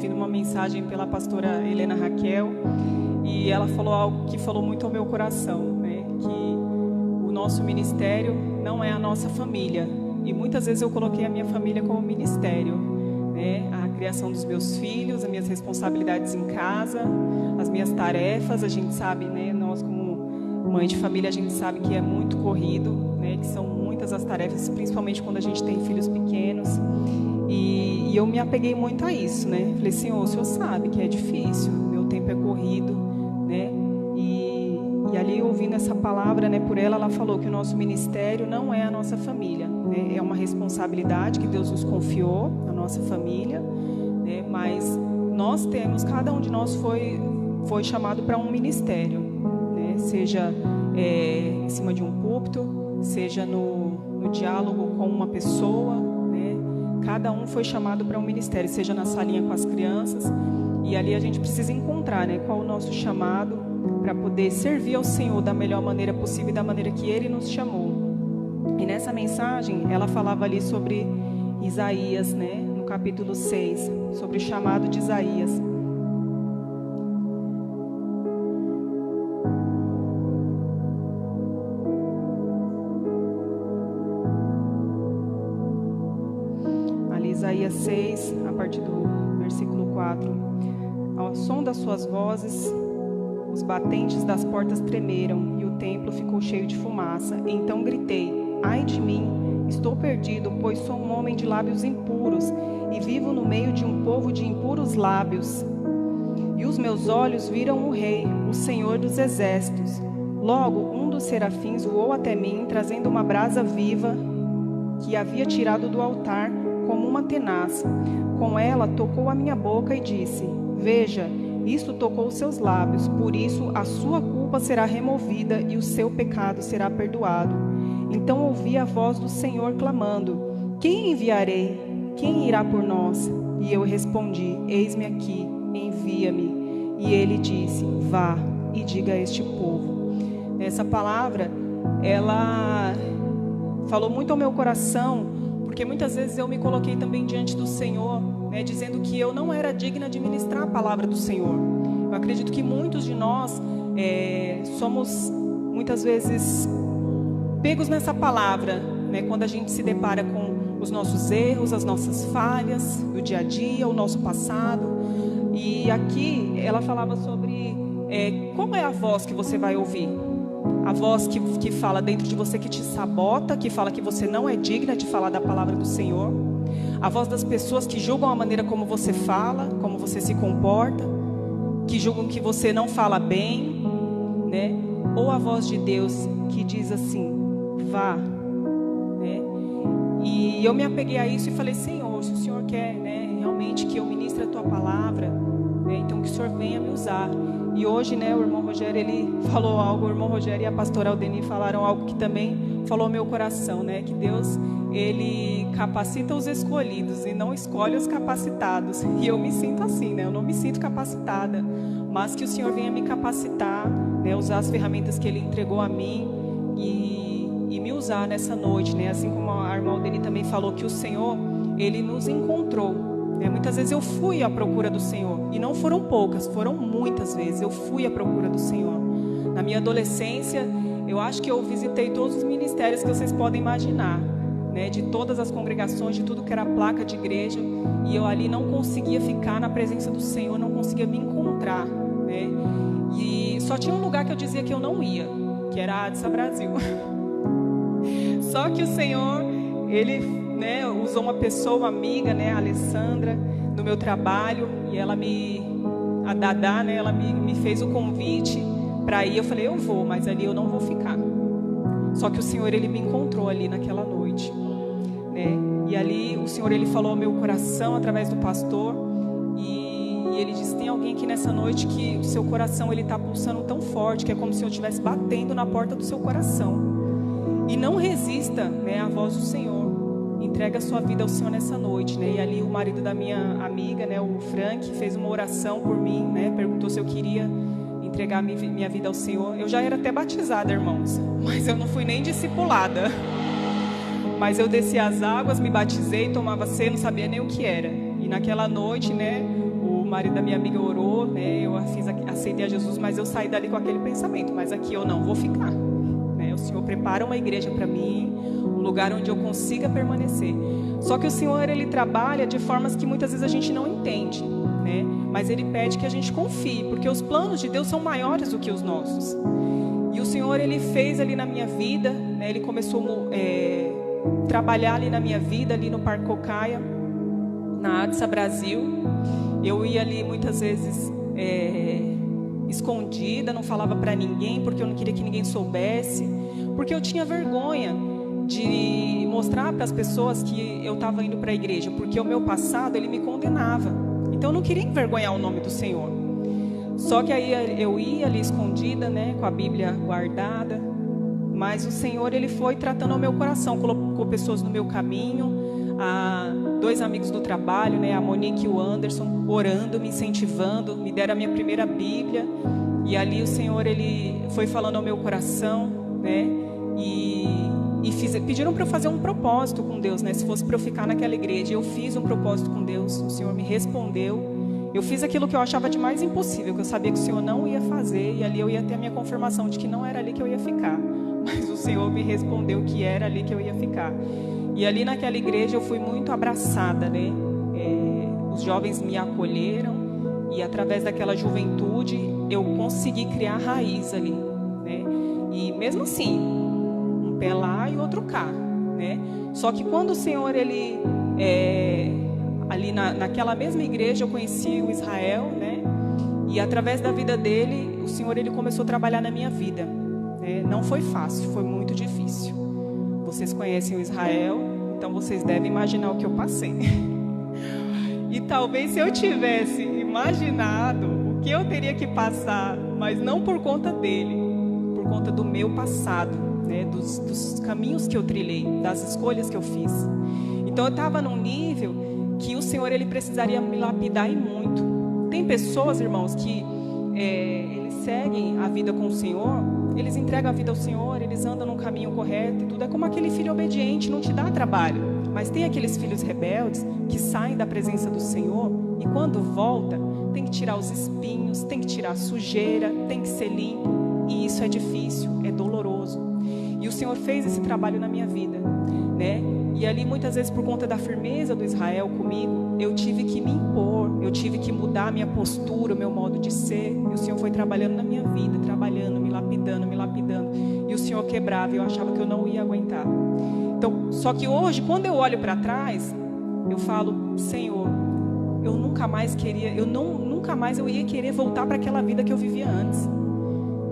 ouvindo uma mensagem pela pastora Helena Raquel, e ela falou algo que falou muito ao meu coração, né? Que o nosso ministério não é a nossa família. E muitas vezes eu coloquei a minha família como ministério, né? A criação dos meus filhos, as minhas responsabilidades em casa, as minhas tarefas. A gente sabe, né? Nós como mãe de família, a gente sabe que é muito corrido, né? Que são muitas as tarefas, principalmente quando a gente tem filhos pequenos. E eu me apeguei muito a isso, né? Falei, Senhor, o Senhor sabe que é difícil, meu tempo é corrido, né? E ali, ouvindo essa palavra, né, por ela falou que o nosso ministério não é a nossa família, né? É uma responsabilidade que Deus nos confiou, a nossa família, né? Mas nós temos, cada um de nós foi chamado para um ministério, né? Seja em cima de um púlpito, seja no diálogo com uma pessoa, né? Cada um foi chamado para um ministério, seja na salinha com as crianças. E ali a gente precisa encontrar, né, qual o nosso chamado para poder servir ao Senhor da melhor maneira possível e da maneira que Ele nos chamou. E nessa mensagem, ela falava ali sobre Isaías, né, no capítulo 6, sobre o chamado de Isaías. Ali, Isaías 6, a partir do versículo 4. Ao som das suas vozes, os batentes das portas tremeram e o templo ficou cheio de fumaça. Então gritei, ai de mim, estou perdido, pois sou um homem de lábios impuros e vivo no meio de um povo de impuros lábios. E os meus olhos viram o Rei, o Senhor dos Exércitos. Logo, um dos serafins voou até mim, trazendo uma brasa viva que havia tirado do altar como uma tenaz. Com ela tocou a minha boca e disse, veja, isto tocou os seus lábios, por isso a sua culpa será removida e o seu pecado será perdoado. Então ouvi a voz do Senhor clamando, quem enviarei? Quem irá por nós? E eu respondi, eis-me aqui, envia-me. E ele disse, vá e diga a este povo. Essa palavra, ela falou muito ao meu coração, porque muitas vezes eu me coloquei também diante do Senhor, né, dizendo que eu não era digna de ministrar a palavra do Senhor. Eu acredito que muitos de nós somos muitas vezes pegos nessa palavra, né, quando a gente se depara com os nossos erros, as nossas falhas do dia a dia, o nosso passado. E aqui ela falava sobre qual é a voz que você vai ouvir. A voz que fala dentro de você, que te sabota, que fala que você não é digna de falar da palavra do Senhor. A voz das pessoas que julgam a maneira como você fala, como você se comporta, que julgam que você não fala bem, né? Ou a voz de Deus que diz assim, vá, né? E eu me apeguei a isso e falei, Senhor, se o Senhor quer, né, realmente que eu ministre a Tua palavra, né, então que o Senhor venha me usar. E hoje, né, o irmão Rogério, ele falou algo, o irmão Rogério e a pastora Aldeni falaram algo que também falou ao meu coração, né, que Deus, Ele capacita os escolhidos e não escolhe os capacitados. E eu me sinto assim, né, eu não me sinto capacitada, mas que o Senhor venha me capacitar, né, usar as ferramentas que Ele entregou a mim e me usar nessa noite, né, assim como a irmã Aldeni também falou que o Senhor, Ele nos encontrou. Muitas vezes eu fui à procura do Senhor, e não foram poucas, foram muitas vezes eu fui à procura do Senhor. Na minha adolescência, eu acho que eu visitei todos os ministérios que vocês podem imaginar, né, de todas as congregações, de tudo que era placa de igreja, e eu ali não conseguia ficar na presença do Senhor, não conseguia me encontrar, né, e só tinha um lugar que eu dizia que eu não ia, que era a Adsa Brasil. Só que o Senhor, Ele, né, usou uma pessoa, uma amiga, né, a Alessandra, no meu trabalho, e ela a Dadá, né, ela me fez o convite para ir. Eu falei, eu vou, mas ali eu não vou ficar. Só que o Senhor, Ele me encontrou ali naquela noite, né, e ali o Senhor, Ele falou ao meu coração através do pastor, e Ele disse, tem alguém aqui nessa noite que o seu coração, ele está pulsando tão forte, que é como se eu estivesse batendo na porta do seu coração. E não resista, né, à voz do Senhor. Entrega a sua vida ao Senhor nessa noite, né? E ali o marido da minha amiga, né, o Frank, fez uma oração por mim, né? Perguntou se eu queria entregar minha vida ao Senhor. Eu já era até batizada, irmãos, mas eu não fui nem discipulada. Mas eu desci as águas, me batizei, tomava ceia, não sabia nem o que era. E naquela noite, né, o marido da minha amiga orou, né? Eu aceitei a Jesus, mas eu saí dali com aquele pensamento, mas aqui eu não vou ficar, né? O Senhor prepara uma igreja para mim, um lugar onde eu consiga permanecer. Só que o Senhor, Ele trabalha de formas que muitas vezes a gente não entende, né? Mas Ele pede que a gente confie, porque os planos de Deus são maiores do que os nossos. E o Senhor, Ele fez ali na minha vida, né? Ele começou a trabalhar ali na minha vida, ali no Parque Cocaia, na ADSA Brasil. Eu ia ali muitas vezes escondida, não falava para ninguém, porque eu não queria que ninguém soubesse, porque eu tinha vergonha de mostrar para as pessoas que eu estava indo para a igreja, porque o meu passado, ele me condenava. Então eu não queria envergonhar o nome do Senhor. Só que aí eu ia ali escondida, né, com a Bíblia guardada, mas o Senhor, Ele foi tratando o meu coração, colocou pessoas no meu caminho, 2 amigos do trabalho, né, a Monique e o Anderson, orando, me incentivando, me deram a minha primeira Bíblia, e ali o Senhor, Ele foi falando ao meu coração, né, pediram para eu fazer um propósito com Deus, né, se fosse para eu ficar naquela igreja. Eu fiz um propósito com Deus, o Senhor me respondeu, eu fiz aquilo que eu achava de mais impossível, que eu sabia que o Senhor não ia fazer, e ali eu ia ter a minha confirmação de que não era ali que eu ia ficar, mas o Senhor me respondeu que era ali que eu ia ficar. E ali naquela igreja eu fui muito abraçada, né? Os jovens me acolheram, e através daquela juventude eu consegui criar raiz ali, né? E mesmo assim, um pé lá e outro cá, né? Só que quando o Senhor, Ele ali naquela mesma igreja eu conheci o Israel, né? E através da vida dele, o Senhor, Ele começou a trabalhar na minha vida, né? Não foi fácil, foi muito difícil. Vocês conhecem o Israel, então vocês devem imaginar o que eu passei. E talvez se eu tivesse imaginado o que eu teria que passar, mas não por conta dele, por conta do meu passado, né? Dos caminhos que eu trilhei, das escolhas que eu fiz. Então eu estava num nível que o Senhor, Ele precisaria me lapidar e muito. Tem pessoas, irmãos, que eles seguem a vida com o Senhor, eles entregam a vida ao Senhor, eles andam no caminho correto e tudo. É como aquele filho obediente, não te dá trabalho. Mas tem aqueles filhos rebeldes que saem da presença do Senhor e quando volta, tem que tirar os espinhos, tem que tirar a sujeira, tem que ser limpo. E isso é difícil, é doloroso. E o Senhor fez esse trabalho na minha vida, né? E ali muitas vezes por conta da firmeza do Israel comigo, eu tive que me impor, eu tive que mudar a minha postura, o meu modo de ser. E o Senhor foi trabalhando na minha vida, trabalhando, me lapidando. E o Senhor quebrava, e eu achava que eu não ia aguentar. Então, só que hoje, quando eu olho para trás, eu falo, Senhor, eu nunca mais eu ia querer voltar para aquela vida que eu vivia antes,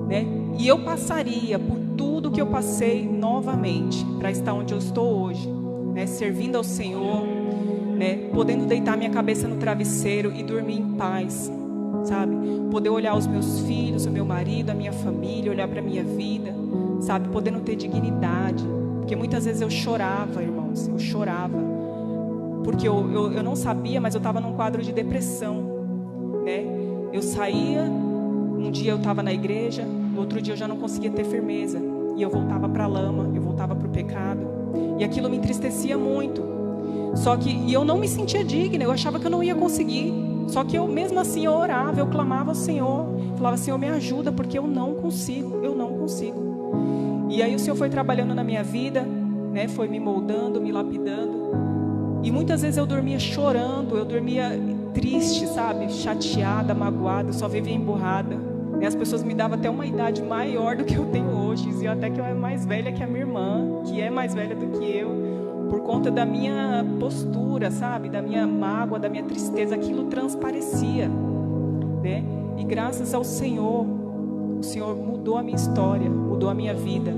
né? E eu passaria por tudo que eu passei novamente para estar onde eu estou hoje, né? Servindo ao Senhor, né? Podendo deitar minha cabeça no travesseiro e dormir em paz, sabe? Poder olhar os meus filhos, o meu marido, a minha família, olhar para a minha vida, sabe? Podendo ter dignidade, porque muitas vezes eu chorava, irmãos, eu chorava, porque eu não sabia, mas eu estava num quadro de depressão, né? Eu saía, um dia eu estava na igreja, no outro dia eu já não conseguia ter firmeza, e eu voltava para a lama, eu voltava para o pecado, e aquilo me entristecia muito. Só que eu não me sentia digna, eu achava que eu não ia conseguir. Só que eu mesmo assim eu orava, eu clamava ao Senhor, falava, Senhor, me ajuda, porque eu não consigo. E aí o Senhor foi trabalhando na minha vida, né? Foi me moldando, me lapidando. E muitas vezes eu dormia chorando, eu dormia triste, sabe? Chateada, magoada, eu só vivia emburrada. E as pessoas me davam até uma idade maior do que eu tenho hoje, diziam até que eu era mais velha que a minha irmã, que é mais velha do que eu, por conta da minha postura, sabe? Da minha mágoa, da minha tristeza, aquilo transparecia, né? E graças ao Senhor, o Senhor mudou a minha história, mudou a minha vida,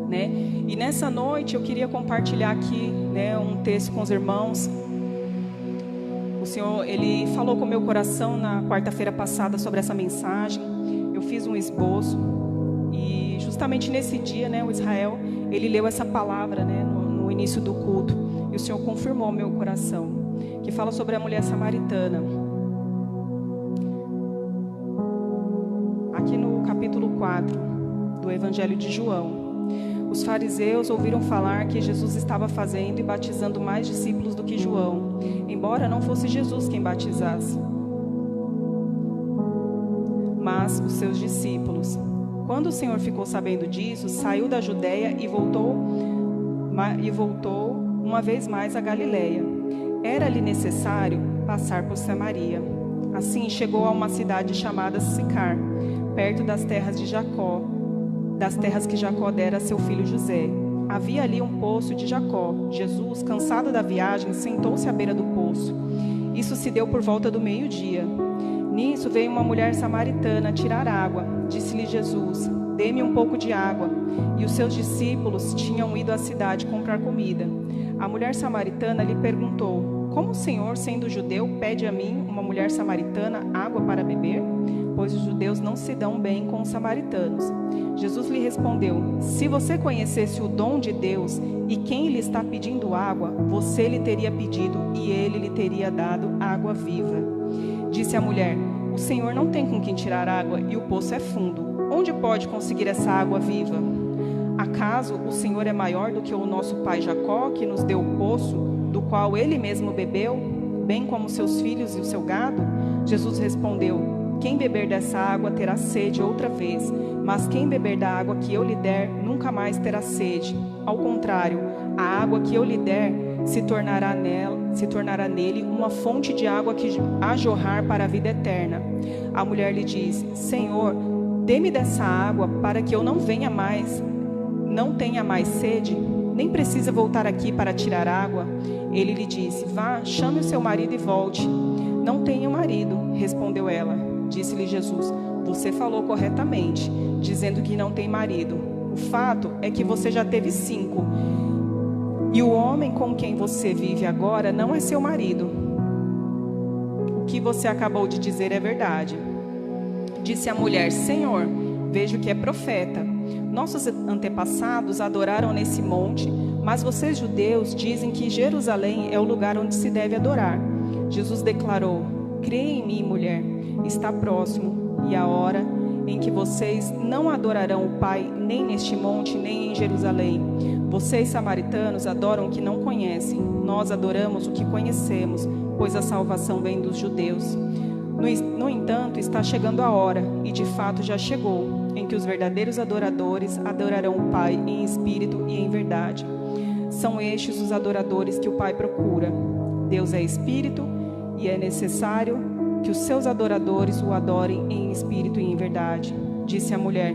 né? E nessa noite eu queria compartilhar aqui, né, um texto com os irmãos. O Senhor, Ele falou com o meu coração na quarta-feira passada sobre essa mensagem. Eu fiz um esboço e justamente nesse dia, né, o Israel, ele leu essa palavra, né, no início do culto, e o Senhor confirmou meu coração, que fala sobre a mulher samaritana. Aqui no capítulo 4 do Evangelho de João, os fariseus ouviram falar que Jesus estava fazendo e batizando mais discípulos do que João, embora não fosse Jesus quem batizasse. mas os seus discípulos. Quando o Senhor ficou sabendo disso, saiu da Judeia e voltou uma vez mais a Galileia. Era-lhe necessário passar por Samaria. Assim chegou a uma cidade chamada Sicar, perto das terras de Jacó, das terras que Jacó dera a seu filho José. Havia ali um poço de Jacó. Jesus, cansado da viagem, sentou-se à beira do poço. Isso se deu por volta do meio-dia. Nisso veio uma mulher samaritana tirar água. Disse-lhe Jesus: dê-me um pouco de água. E os seus discípulos tinham ido à cidade comprar comida. A mulher samaritana lhe perguntou: como o Senhor, sendo judeu, pede a mim, uma mulher samaritana, água para beber? Pois os judeus não se dão bem com os samaritanos. Jesus lhe respondeu: se você conhecesse o dom de Deus e quem lhe está pedindo água, você lhe teria pedido e ele lhe teria dado água viva. Disse a mulher: o Senhor não tem com quem tirar água e o poço é fundo. Onde pode conseguir essa água viva? Acaso o Senhor é maior do que o nosso pai Jacó, que nos deu o poço, do qual ele mesmo bebeu, bem como seus filhos e o seu gado? Jesus respondeu: quem beber dessa água terá sede outra vez, mas quem beber da água que eu lhe der nunca mais terá sede. Ao contrário, a água que eu lhe der se tornará nele uma fonte de água que a jorrar para a vida eterna. A mulher lhe disse: Senhor, dê-me dessa água para que eu não tenha mais sede, nem precisa voltar aqui para tirar água. Ele lhe disse: vá, chame o seu marido e volte. Não tenho marido, respondeu ela. Disse-lhe Jesus: você falou corretamente, dizendo que não tem marido. O fato é que você já teve 5. E o homem com quem você vive agora não é seu marido. O que você acabou de dizer é verdade. Disse a mulher: Senhor, vejo que é profeta. Nossos antepassados adoraram nesse monte, mas vocês judeus dizem que Jerusalém é o lugar onde se deve adorar. Jesus declarou: creia em mim, mulher, está próximo, e a hora em que vocês não adorarão o Pai nem neste monte, nem em Jerusalém. Vocês, samaritanos, adoram o que não conhecem. Nós adoramos o que conhecemos, pois a salvação vem dos judeus. No entanto, está chegando a hora, e de fato já chegou, em que os verdadeiros adoradores adorarão o Pai em espírito e em verdade. São estes os adoradores que o Pai procura. Deus é espírito, e é necessário que os seus adoradores o adorem em espírito e em verdade. Disse a mulher: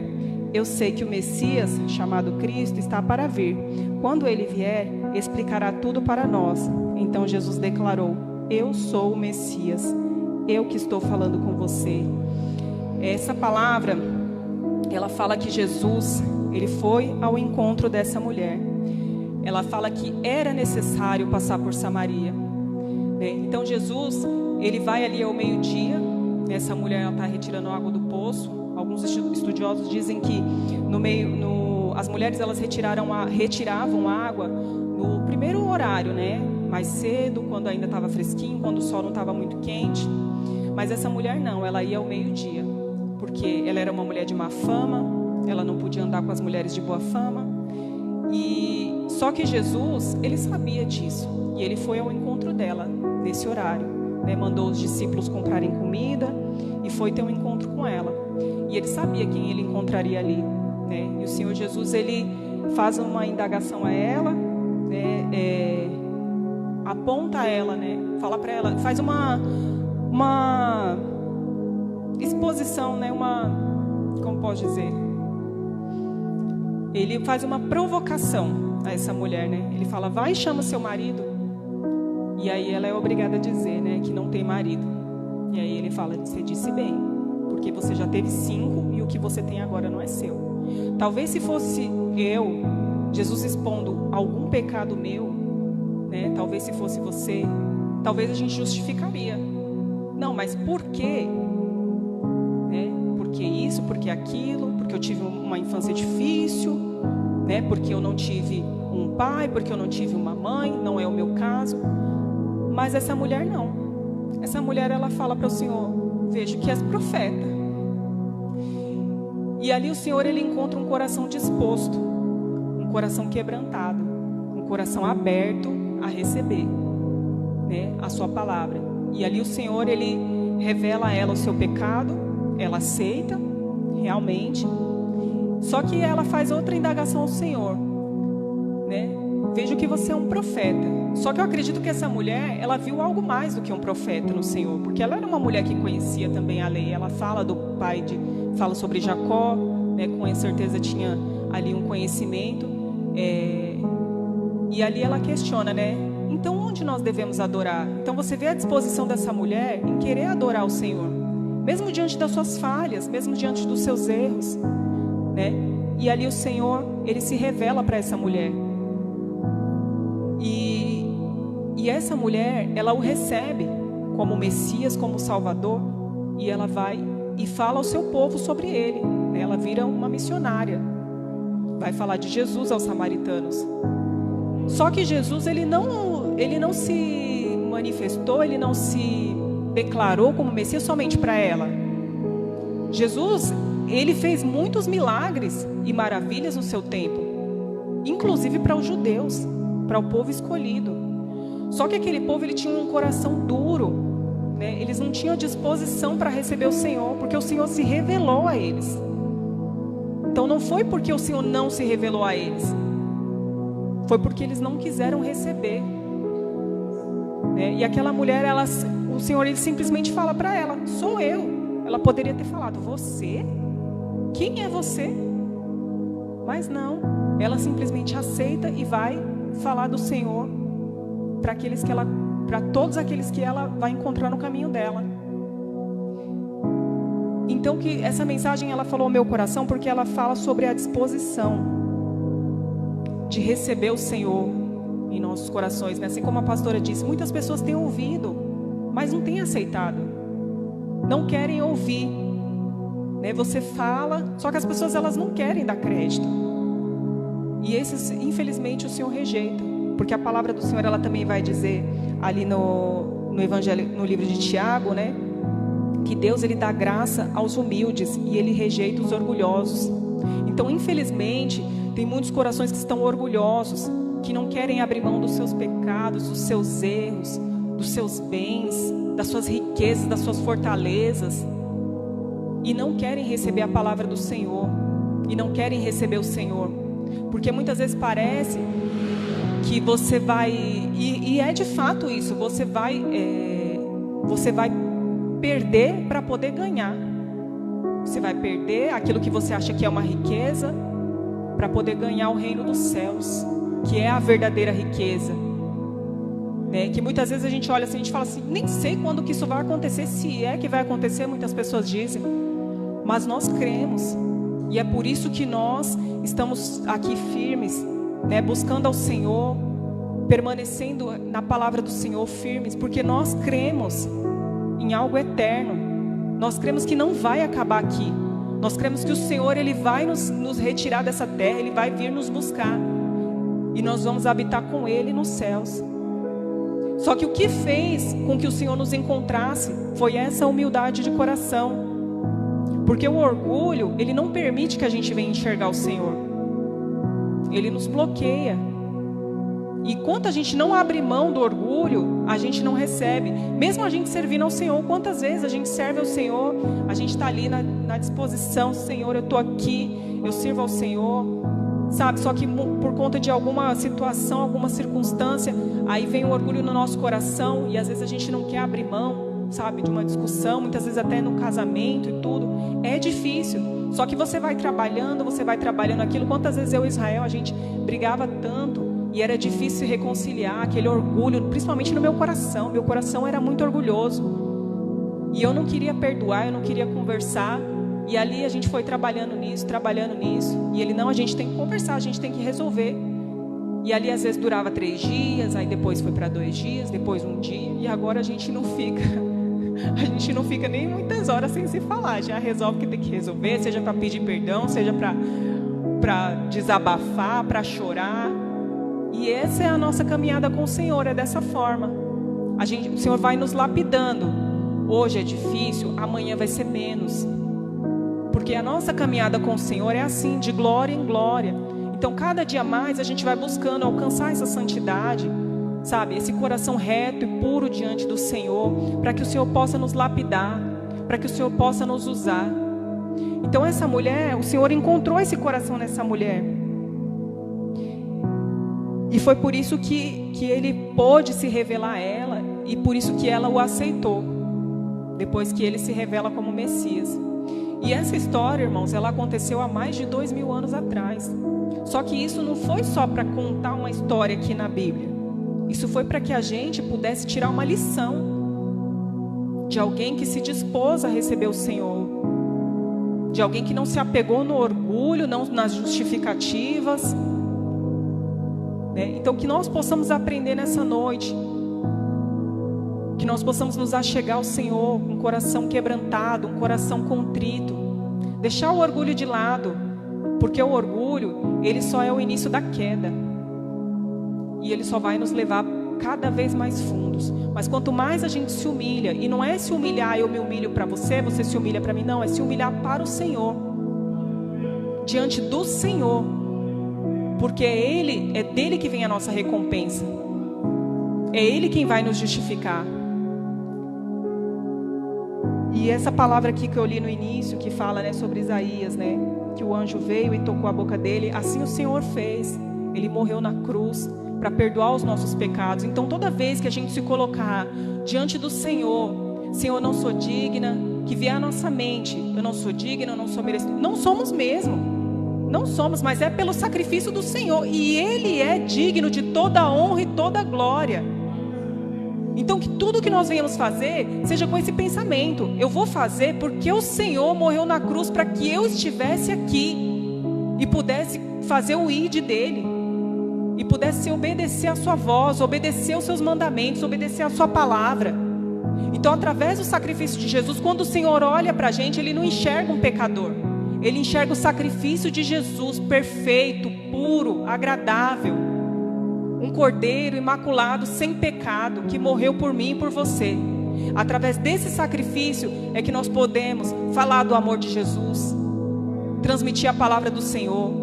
eu sei que o Messias, chamado Cristo, está para vir. Quando ele vier, explicará tudo para nós. Então Jesus declarou: eu sou o Messias, eu que estou falando com você. Essa palavra, ela fala que Jesus, ele foi ao encontro dessa mulher. Ela fala que era necessário passar por Samaria. Então Jesus, ele vai ali ao meio-dia. Essa mulher está retirando água do poço. Alguns estudiosos dizem que as mulheres elas retiravam água no primeiro horário, né? Mais cedo, quando ainda estava fresquinho, quando o sol não estava muito quente. Mas essa mulher não, ela ia ao meio-dia, porque ela era uma mulher de má fama, ela não podia andar com as mulheres de boa fama. E só que Jesus, ele sabia disso, e ele foi ao encontro dela nesse horário, né? Mandou os discípulos comprarem comida e foi ter um encontro com ela. E ele sabia quem ele encontraria ali, né? E o Senhor Jesus, ele faz uma indagação a ela, né? Aponta a ela, né? Fala para ela, faz uma exposição, né? Como posso dizer? Ele faz uma provocação a essa mulher, né? Ele fala: vai e chama seu marido. E aí ela é obrigada a dizer, né, que não tem marido. E aí ele fala: você disse bem, porque você já teve 5 e o que você tem agora não é seu. Talvez se fosse Jesus expondo algum pecado meu, né, talvez se fosse você, talvez a gente justificaria. Não, mas por quê? Né? Por que isso, por que aquilo? Porque eu tive uma infância difícil, né? Porque eu não tive um pai, porque eu não tive uma mãe, não é o meu caso. Mas essa mulher não. Essa mulher, ela fala para o Senhor: vejo que és profeta. E ali o Senhor, ele encontra um coração disposto, um coração quebrantado, um coração aberto a receber, né, a sua palavra. E ali o Senhor, ele revela a ela o seu pecado, ela aceita, realmente. Só que ela faz outra indagação ao Senhor, né? Vejo que você é um profeta. Só que eu acredito que essa mulher, ela viu algo mais do que um profeta no Senhor, porque ela era uma mulher que conhecia também a lei. Ela fala do pai fala sobre Jacó, né? Com certeza tinha ali um conhecimento. E ali ela questiona, né? Então onde nós devemos adorar? Então você vê a disposição dessa mulher em querer adorar o Senhor, mesmo diante das suas falhas, mesmo diante dos seus erros, né? E ali o Senhor, ele se revela para essa mulher. E essa mulher, ela o recebe como Messias, como Salvador, e ela vai e fala ao seu povo sobre ele, né? Ela vira uma missionária, vai falar de Jesus aos samaritanos. Só que Jesus, ele não se manifestou, ele não se declarou como Messias somente para ela. Jesus, ele fez muitos milagres e maravilhas no seu tempo, inclusive para os judeus, para o povo escolhido. Só que aquele povo, ele tinha um coração duro, né? Eles não tinham disposição para receber o Senhor, porque o Senhor se revelou a eles. Então não foi porque o Senhor não se revelou a eles, foi porque eles não quiseram receber, né? E aquela mulher, o Senhor, ele simplesmente fala para ela: sou eu. Ela poderia ter falado: você? Quem é você? Mas não, ela simplesmente aceita e vai falar do Senhor para todos aqueles que ela vai encontrar no caminho dela. Então que essa mensagem, ela falou ao meu coração, porque ela fala sobre a disposição de receber o Senhor em nossos corações, né? Assim como a pastora disse, muitas pessoas têm ouvido, mas não têm aceitado, não querem ouvir, né? Você fala, só que as pessoas, elas não querem dar crédito, e esses, infelizmente, o Senhor rejeita, porque a palavra do Senhor, ela também vai dizer ali no Evangelho, no livro de Tiago, né? Que Deus, ele dá graça aos humildes e ele rejeita os orgulhosos. Então, infelizmente, tem muitos corações que estão orgulhosos, que não querem abrir mão dos seus pecados, dos seus erros, dos seus bens, das suas riquezas, das suas fortalezas, e não querem receber a palavra do Senhor, e não querem receber o Senhor, porque muitas vezes parece que você vai, e é de fato isso, você vai perder para poder ganhar. Você vai perder aquilo que você acha que é uma riqueza para poder ganhar o reino dos céus, que é a verdadeira riqueza, né? Que muitas vezes a gente olha assim, a gente fala assim: nem sei quando que isso vai acontecer, se é que vai acontecer, muitas pessoas dizem, mas nós cremos, e é por isso que nós estamos aqui firmes, né? Buscando ao Senhor, permanecendo na palavra do Senhor firmes, porque nós cremos em algo eterno. Nós cremos que não vai acabar aqui. Nós cremos que o Senhor, ele vai nos retirar dessa terra, ele vai vir nos buscar, e nós vamos habitar com ele nos céus. Só que o que fez com que o Senhor nos encontrasse foi essa humildade de coração, porque o orgulho, ele não permite que a gente venha enxergar o Senhor, ele nos bloqueia. E quando a gente não abre mão do orgulho, a gente não recebe. Mesmo a gente servindo ao Senhor, quantas vezes a gente serve ao Senhor, a gente está ali na disposição: Senhor, eu estou aqui, eu sirvo ao Senhor, sabe? Só que por conta de alguma situação, alguma circunstância, aí vem o orgulho no nosso coração, e às vezes a gente não quer abrir mão, sabe? De uma discussão, muitas vezes até no casamento e tudo. É difícil. Só que você vai trabalhando aquilo. Quantas vezes eu e Israel, a gente brigava tanto, e era difícil reconciliar aquele orgulho, principalmente no meu coração. Meu coração era muito orgulhoso, e eu não queria perdoar, eu não queria conversar. E ali a gente foi trabalhando nisso. E ele: não, a gente tem que conversar, a gente tem que resolver. E ali às vezes durava 3 dias, aí depois foi para 2 dias, depois 1 dia. E agora a gente não fica nem muitas horas sem se falar. Já resolve o que tem que resolver, seja para pedir perdão, seja para desabafar, para chorar. E essa é a nossa caminhada com o Senhor, é dessa forma. O Senhor vai nos lapidando. Hoje é difícil, amanhã vai ser menos. Porque a nossa caminhada com o Senhor é assim, de glória em glória. Então cada dia mais a gente vai buscando alcançar essa santidade, sabe? Esse coração reto e puro diante do Senhor, para que o Senhor possa nos lapidar, para que o Senhor possa nos usar. Então essa mulher, o Senhor encontrou esse coração nessa mulher. E foi por isso que Ele pôde se revelar a ela, e por isso que ela o aceitou, depois que Ele se revela como Messias. E essa história, irmãos, ela aconteceu há mais de 2000 anos atrás. Só que isso não foi só para contar uma história aqui na Bíblia. Isso foi para que a gente pudesse tirar uma lição de alguém que se dispôs a receber o Senhor, de alguém que não se apegou no orgulho, não nas justificativas, né? Então que nós possamos aprender nessa noite, que nós possamos nos achegar ao Senhor com um coração quebrantado, um coração contrito, deixar o orgulho de lado, porque o orgulho, ele só é o início da queda, e ele só vai nos levar cada vez mais fundos. Mas quanto mais a gente se humilha, e não é se humilhar, eu me humilho para você, você se humilha para mim, não, é se humilhar para o Senhor, diante do Senhor, porque é dele que vem a nossa recompensa, é Ele quem vai nos justificar. E essa palavra aqui que eu li no início, que fala, né, sobre Isaías, né, que o anjo veio e tocou a boca dele, assim o Senhor fez. Ele morreu na cruz para perdoar os nossos pecados. Então toda vez que a gente se colocar diante do Senhor, Senhor, eu não sou digna, que vier à nossa mente, eu não sou digna, eu não sou merecida, não somos mesmo, não somos, mas é pelo sacrifício do Senhor, e Ele é digno de toda a honra e toda a glória. Então que tudo que nós venhamos fazer seja com esse pensamento: eu vou fazer porque o Senhor morreu na cruz para que eu estivesse aqui e pudesse fazer o ide dele, e pudesse obedecer a sua voz, obedecer os seus mandamentos, obedecer a sua palavra. Então através do sacrifício de Jesus, quando o Senhor olha para a gente, Ele não enxerga um pecador, Ele enxerga o sacrifício de Jesus, perfeito, puro, agradável, um cordeiro imaculado, sem pecado, que morreu por mim e por você. Através desse sacrifício é que nós podemos falar do amor de Jesus, transmitir a palavra do Senhor.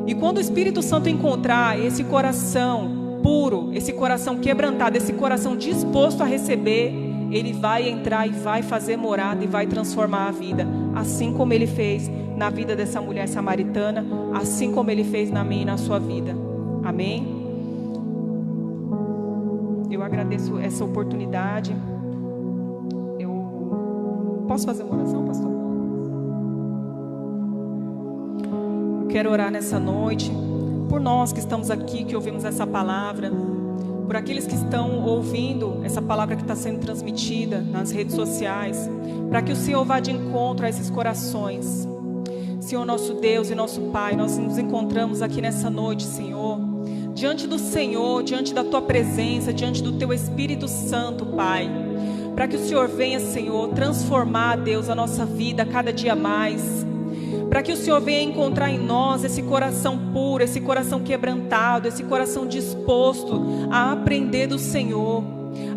E quando o Espírito Santo encontrar esse coração puro, esse coração quebrantado, esse coração disposto a receber, Ele vai entrar e vai fazer morada e vai transformar a vida, assim como Ele fez na vida dessa mulher samaritana, assim como Ele fez na minha e na sua vida. Amém? Eu agradeço essa oportunidade. Eu posso fazer uma oração, pastor? Eu quero orar nessa noite por nós que estamos aqui, que ouvimos essa palavra, por aqueles que estão ouvindo essa palavra que está sendo transmitida nas redes sociais, para que o Senhor vá de encontro a esses corações. Senhor, nosso Deus e nosso Pai, nós nos encontramos aqui nessa noite, Senhor, diante do Senhor, diante da Tua presença, diante do Teu Espírito Santo, Pai, para que o Senhor venha, Senhor, transformar, Deus, a nossa vida cada dia mais, para que o Senhor venha encontrar em nós esse coração puro, esse coração quebrantado, esse coração disposto a aprender do Senhor,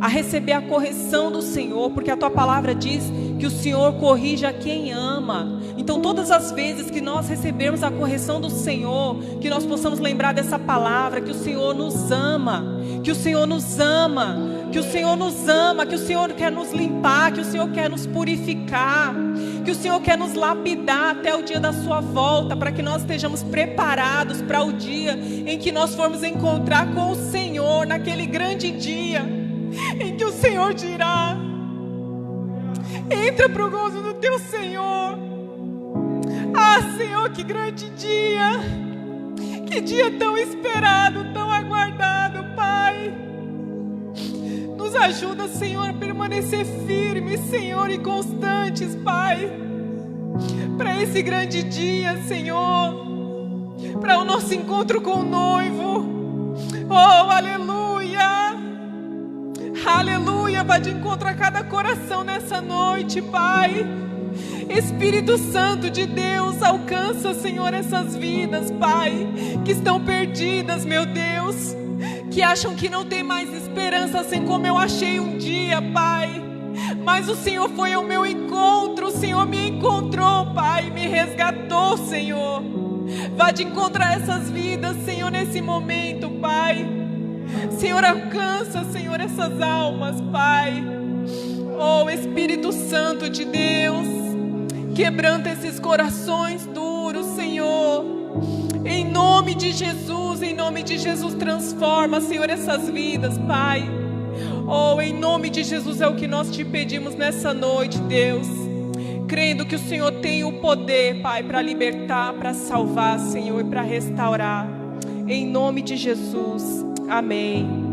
a receber a correção do Senhor, porque a Tua palavra diz que o Senhor corrige a quem ama. Então todas as vezes que nós recebermos a correção do Senhor, que nós possamos lembrar dessa palavra, que o Senhor nos ama, que o Senhor nos ama, que o Senhor nos ama, que o Senhor quer nos limpar, que o Senhor quer nos purificar, que o Senhor quer nos lapidar até o dia da sua volta, para que nós estejamos preparados para o dia em que nós formos encontrar com o Senhor, naquele grande dia em que o Senhor dirá: entra para o gozo do teu Senhor. Ah, Senhor, que grande dia, que dia tão esperado, tão aguardado, Pai. Nos ajuda, Senhor, a permanecer firmes, Senhor, e constantes, Pai, para esse grande dia, Senhor, para o nosso encontro com o noivo. Oh, aleluia, aleluia. Vá de encontro a cada coração nessa noite, Pai. Espírito Santo de Deus, alcança, Senhor, essas vidas, Pai, que estão perdidas, meu Deus, que acham que não tem mais esperança, assim como eu achei um dia, Pai. Mas o Senhor foi ao meu encontro, o Senhor me encontrou, Pai, me resgatou, Senhor. Vá de encontro a essas vidas, Senhor, nesse momento, Pai. Senhor, alcança, Senhor, essas almas, Pai. Oh, Espírito Santo de Deus, quebranta esses corações duros, Senhor. Em nome de Jesus, transforma, Senhor, essas vidas, Pai. Oh, em nome de Jesus é o que nós te pedimos nessa noite, Deus. Crendo que o Senhor tem o poder, Pai, para libertar, para salvar, Senhor, e para restaurar. Em nome de Jesus. Amém.